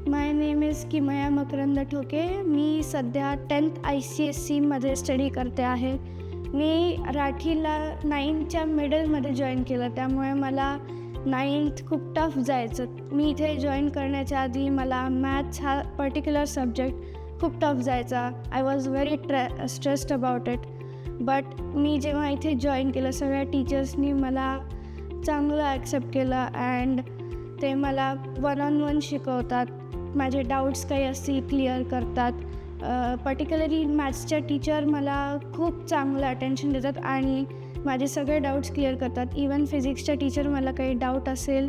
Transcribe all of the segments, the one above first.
My name is किमया मकरंद ठोके. मी सध्या 10th ICSEमध्ये स्टडी करते आहे. मी राठीला 9th मिडलमध्ये जॉईन केलं, त्यामुळे मला 9th खूप टफ जायचं. मी इथे जॉईन करण्याच्या आधी मला मॅथ्स हा पर्टिक्युलर सब्जेक्ट खूप टफ जायचा. I was very stressed about it. But मी जेव्हा इथे जॉईन केलं, सगळ्या टीचर्सनी मला चांगलं ॲक्सेप्ट केलं अँड ते मला 1-on-1 शिकवतात. माझे डाऊट्स काही असतील क्लिअर करतात. पर्टिक्युलरली मॅथ्सच्या टीचर मला खूप चांगलं अटेन्शन देतात आणि माझे सगळे डाऊट्स क्लिअर करतात. इवन फिजिक्सच्या टीचर मला काही डाऊट असेल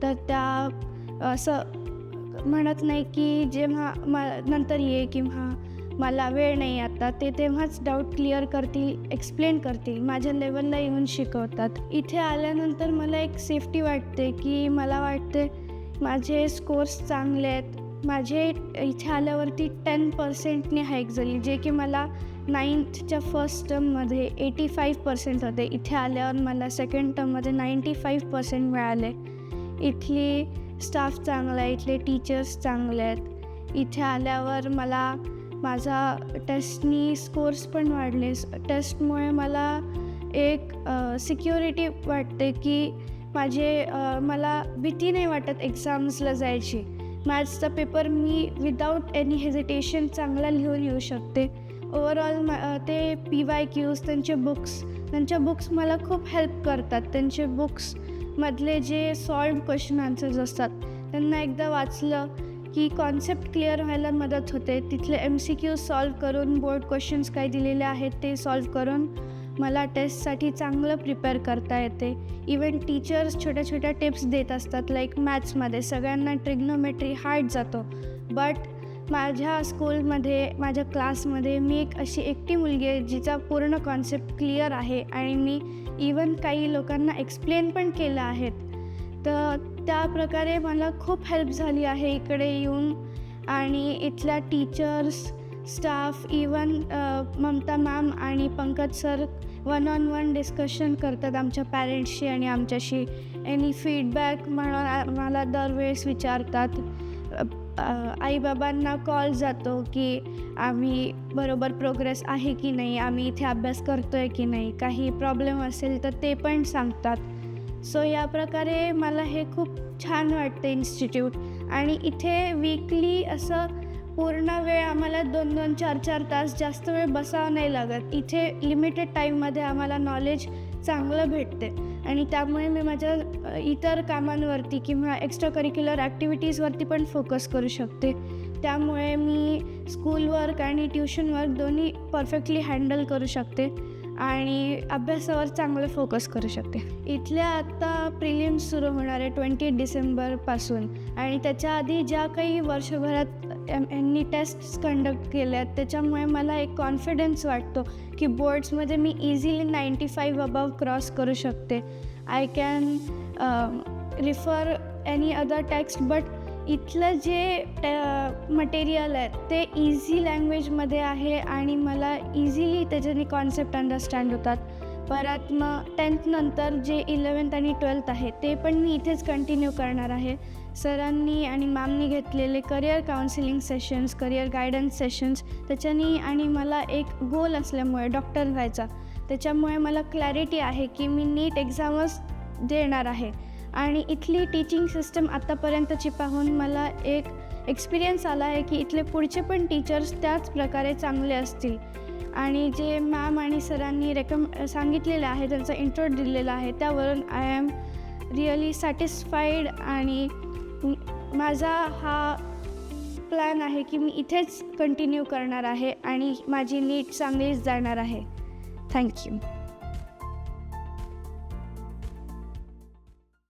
तर त्या असं म्हणत नाही की जेव्हा नंतर ये किंवा मला वेळ नाही आता, ते तेव्हाच डाऊट क्लिअर करतील, एक्सप्लेन करतील, माझ्या लेवलला येऊन शिकवतात. इथे आल्यानंतर मला एक सेफ्टी वाटते की मला वाटते माझे स्कोर्स चांगले आहेत. माझे इथे आल्यावरती 10%नी हाईक झाली, जे की मला 9thच्या फर्स्ट टर्ममध्ये 85% होते. इथे आल्यावर मला सेकंड टर्ममध्ये 95% मिळाले. इथली स्टाफ चांगला आहे, इथले टीचर्स चांगले आहेत. इथे आल्यावर मला माझा टेस्टनी स्कोर्स पण वाढले. टेस्टमुळे मला एक सिक्युरिटी वाटते की मला भीती नाही वाटत एक्झाम्सला जायची. मॅथ्सचा पेपर मी विदाऊट एनी हेजिटेशन चांगला लिहून येऊ शकते. ओव्हरऑल ते PYQs, त्यांच्या बुक्स मला खूप हेल्प करतात. त्यांचे बुक्समधले जे सॉल्व्ड क्वेश्चन आन्सर्स असतात, त्यांना एकदा वाचलं की कॉन्सेप्ट क्लिअर व्हायला मदत होते. तिथले MCQs सॉल्व्ह करून, बोर्ड क्वेश्चन्स काय दिलेले आहेत ते सॉल्व्ह करून मला टेस्टसाठी चांगलं प्रिपेअर करता येते. इवन टीचर्स छोट्या छोट्या टिप्स देत असतात. लाईक मॅथ्समध्ये सगळ्यांना ट्रिग्नोमेट्री हार्ड जातो, बट माझ्या स्कूलमध्ये, माझ्या क्लासमध्ये मी एक अशी एकटी मुलगी आहे जिचा पूर्ण कॉन्सेप्ट क्लिअर आहे आणि मी इवन काही लोकांना एक्सप्लेन पण केलं आहेत. तर त्या प्रकारे मला खूप हेल्प झाली आहे इकडे येऊन. आणि इथल्या teachers, staff, even Mamta ma'am आणि पंकज सर 1-on-1 डिस्कशन करतात आमच्या पॅरेंट्सशी आणि आमच्याशी. एनी फीडबॅक मला दरवेळेस विचारतात. आईबाबांना कॉल जातो की आम्ही बरोबर प्रोग्रेस आहे की नाही, आम्ही इथे अभ्यास करतो आहे की नाही, काही प्रॉब्लेम असेल तर ते पण सांगतात. सो या प्रकारे मला हे खूप छान वाटते इन्स्टिट्यूट. आणि इथे वीकली असं पूर्ण वेळ आम्हाला 2-2, 4-4 तास जास्त वेळ बसावं नाही लागत. इथे लिमिटेड टाईममध्ये आम्हाला नॉलेज चांगलं भेटते आणि त्यामुळे मी माझ्या इतर कामांवरती किंवा एक्स्ट्रा करिक्युलर ॲक्टिव्हिटीजवरती पण फोकस करू शकते. त्यामुळे मी स्कूलवर्क आणि ट्युशन वर्क दोन्ही परफेक्टली हँडल करू शकते आणि अभ्यासावर चांगलं फोकस करू शकते. इथल्या आत्ता प्रिलिम्स सुरू होणार आहे 20 डिसेंबरपासून आणि त्याच्या आधी ज्या काही वर्षभरात यांनी टेस्ट्स कंडक्ट केल्या त्याच्यामुळे मला एक कॉन्फिडन्स वाटतो की बोर्ड्समध्ये मी इझिली 95 अबव क्रॉस करू शकते. I can refer any other text, but इथलं जे मटेरियल आहे ते इझी लँग्वेजमध्ये आहे आणि मला इझिली त्याच्याने कॉन्सेप्ट अंडरस्टँड होतात. परत मग 10th नंतर जे 11th आणि 12th आहे ते पण मी इथेच कंटिन्यू करणार आहे. सरांनी आणि मॅमनी घेतलेले career counselling sessions, career guidance sessions, त्याच्यानी आणि मला एक गोल असल्यामुळे डॉक्टर व्हायचा, त्याच्यामुळे मला क्लॅरिटी आहे की मी नीट एक्झामच देणार आहे. आणि इथली टीचिंग सिस्टम आत्तापर्यंतची पाहून मला एक एक्सपिरियन्स आला आहे की इथले पुढचे पण टीचर्स त्याच प्रकारे चांगले असतील. आणि जे मॅम आणि सरांनी सांगितलेलं आहे, त्यांचा इंट्रो दिलेला आहे, त्यावरून आय एम रिअली सॅटिस्फाईड. आणि माझा हा प्लॅन आहे की मी इथेच कंटिन्यू करणार आहे आणि माझी नीट चांगलीच जाणार आहे. थँक्यू.